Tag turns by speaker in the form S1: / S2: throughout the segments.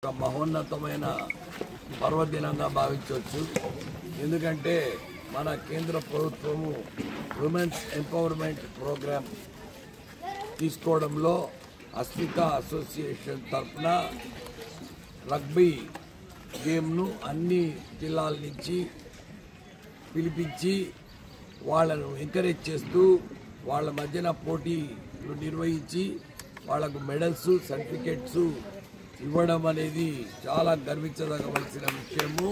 S1: ఒక మహోన్నతమైన పర్వదినంగా భావించవచ్చు. ఎందుకంటే మన కేంద్ర ప్రభుత్వము ఉమెన్స్ ఎంపవర్మెంట్ ప్రోగ్రామ్ తీసుకోవడంలో అస్మిత అసోసియేషన్ తరఫున రగ్బీ గేమ్ను అన్ని జిల్లాల నుంచి పిలిపించి వాళ్ళను ఎంకరేజ్ చేస్తూ వాళ్ళ మధ్యన పోటీలు నిర్వహించి వాళ్ళకు మెడల్స్ సర్టిఫికెట్స్ ఇవ్వడం అనేది చాలా గర్వించదగవలసిన విషయము.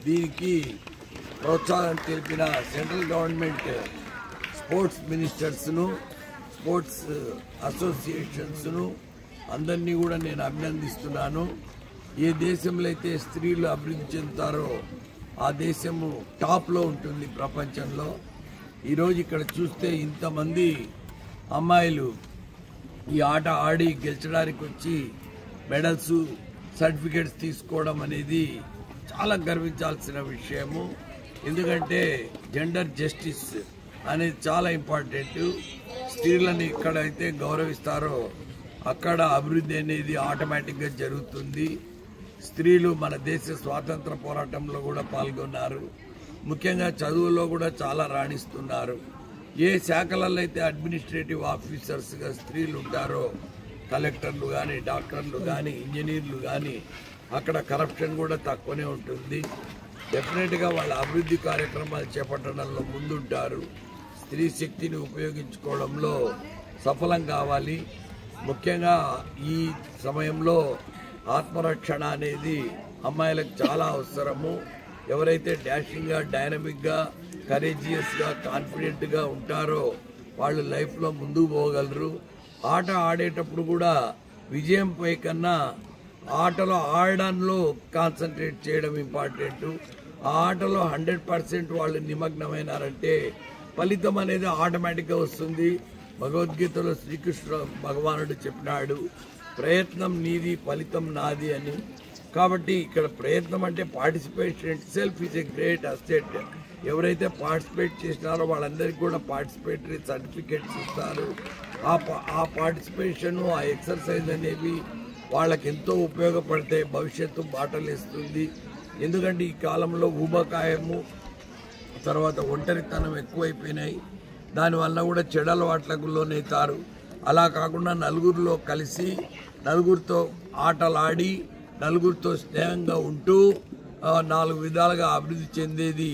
S1: దీనికి ప్రోత్సాహం తెలిపిన సెంట్రల్ గవర్నమెంట్ స్పోర్ట్స్ మినిస్టర్స్ను స్పోర్ట్స్ అసోసియేషన్స్ను అందరినీ కూడా నేను అభినందిస్తున్నాను. ఏ దేశంలో అయితే స్త్రీలు అభివృద్ధి చెందుతారో ఆ దేశము టాప్లో ఉంటుంది ప్రపంచంలో. ఈరోజు ఇక్కడ చూస్తే ఇంతమంది అమ్మాయిలు ఈ ఆట ఆడి గెలిచడానికి వచ్చి మెడల్స్ సర్టిఫికెట్స్ తీసుకోవడం అనేది చాలా గర్వించాల్సిన విషయము. ఎందుకంటే జెండర్ జస్టిస్ అనేది చాలా ఇంపార్టెంట్. స్త్రీలను ఎక్కడైతే గౌరవిస్తారో అక్కడ అభివృద్ధి అనేది ఆటోమేటిక్గా జరుగుతుంది. స్త్రీలు మన దేశ స్వాతంత్ర పోరాటంలో కూడా పాల్గొన్నారు. ముఖ్యంగా చదువులో కూడా చాలా రాణిస్తున్నారు. ఏ శాఖలలో అయితే అడ్మినిస్ట్రేటివ్ ఆఫీసర్స్గా స్త్రీలు ఉంటారో కలెక్టర్లు కానీ డాక్టర్లు కానీ ఇంజనీర్లు కానీ అక్కడ కరప్షన్ కూడా తక్కువనే ఉంటుంది. డెఫినెట్గా వాళ్ళ అభివృద్ధి కార్యక్రమాలు చేపట్టడంలో ముందుంటారు. స్త్రీ శక్తిని ఉపయోగించుకోవడంలో సఫలం కావాలి. ముఖ్యంగా ఈ సమయంలో ఆత్మరక్షణ అనేది అమ్మాయిలకు చాలా అవసరము. ఎవరైతే డాషింగ్గా డైనమిక్గా కరేజియస్గా కాన్ఫిడెంట్గా ఉంటారో వాళ్ళు లైఫ్లో ముందుకు పోగలరు. ఆట ఆడేటప్పుడు కూడా విజయంపై కన్నా ఆటలో ఆడడంలో కాన్సన్ట్రేట్ చేయడం ఇంపార్టెంట్. ఆ ఆటలో 100% వాళ్ళు నిమగ్నమైనారంటే ఫలితం అనేది ఆటోమేటిక్గా వస్తుంది. భగవద్గీతలో శ్రీకృష్ణ భగవానుడు చెప్పినాడు, ప్రయత్నం నీది ఫలితం నాది అని. కాబట్టి ఇక్కడ ప్రయత్నం అంటే participation it self is a great asset. ఎవరైతే పార్టిసిపేట్ చేసినారో వాళ్ళందరికీ కూడా పార్టిసిపేటరీ సర్టిఫికెట్స్ ఇస్తారు. ఆ పార్టిసిపేషన్ ఆ ఎక్సర్సైజ్ అనేవి వాళ్ళకి ఎంతో ఉపయోగపడతాయి, భవిష్యత్తు బాటలేస్తుంది. ఎందుకంటే ఈ కాలంలో ఊబకాయము తర్వాత ఒంటరితనం ఎక్కువైపోయినాయి. దానివల్ల కూడా చెడు అలవాట్లకు లోనవుతారు. అలా కాకుండా నలుగురిలో కలిసి నలుగురితో ఆటలాడి నలుగురితో స్నేహంగా ఉంటూ 4 విధాలుగా అభివృద్ధి చెందేది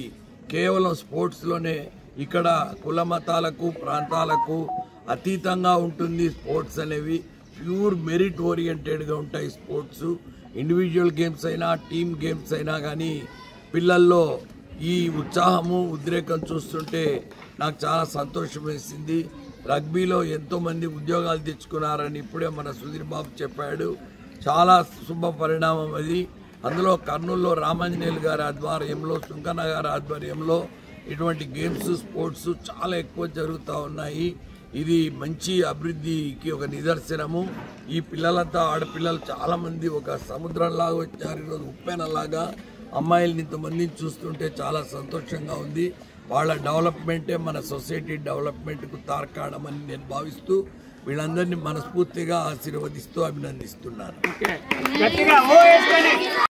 S1: కేవలం స్పోర్ట్స్లోనే. ఇక్కడ కుల మతాలకు ప్రాంతాలకు అతీతంగా ఉంటుంది. స్పోర్ట్స్ అనేవి ప్యూర్ మెరిట్ ఓరియంటెడ్గా ఉంటాయి. స్పోర్ట్స్ ఇండివిజువల్ గేమ్స్ అయినా టీమ్ గేమ్స్ అయినా కానీ పిల్లల్లో ఈ ఉత్సాహము ఉద్రేకం చూస్తుంటే నాకు చాలా సంతోషం వేసింది. రగ్బీలో ఎంతోమంది ఉద్యోగాలు తెచ్చుకున్నారని ఇప్పుడే మన సుధీర్ బాబు చెప్పాడు. చాలా శుభ పరిణామం అది. అందులో కర్నూలులో రామాంజనేయులు గారి ఆధ్వర్యంలో సుంకన్న గారి ఆధ్వర్యంలో ఇటువంటి గేమ్స్ స్పోర్ట్స్ చాలా ఎక్కువ జరుగుతూ ఉన్నాయి. ఇది మంచి అభివృద్ధికి ఒక నిదర్శనము. ఈ పిల్లలంతా ఆడపిల్లలు చాలామంది ఒక సముద్రంలాగా వచ్చారు. ఈరోజు ఉప్పెనలాగా అమ్మాయిల్ని ఇంతమందిని చూస్తుంటే చాలా సంతోషంగా ఉంది. వాళ్ళ డెవలప్మెంటే మన సొసైటీ డెవలప్మెంట్కు తార్కాణమని నేను భావిస్తూ వీళ్ళందరినీ మనస్ఫూర్తిగా ఆశీర్వదిస్తూ అభినందిస్తున్నాను.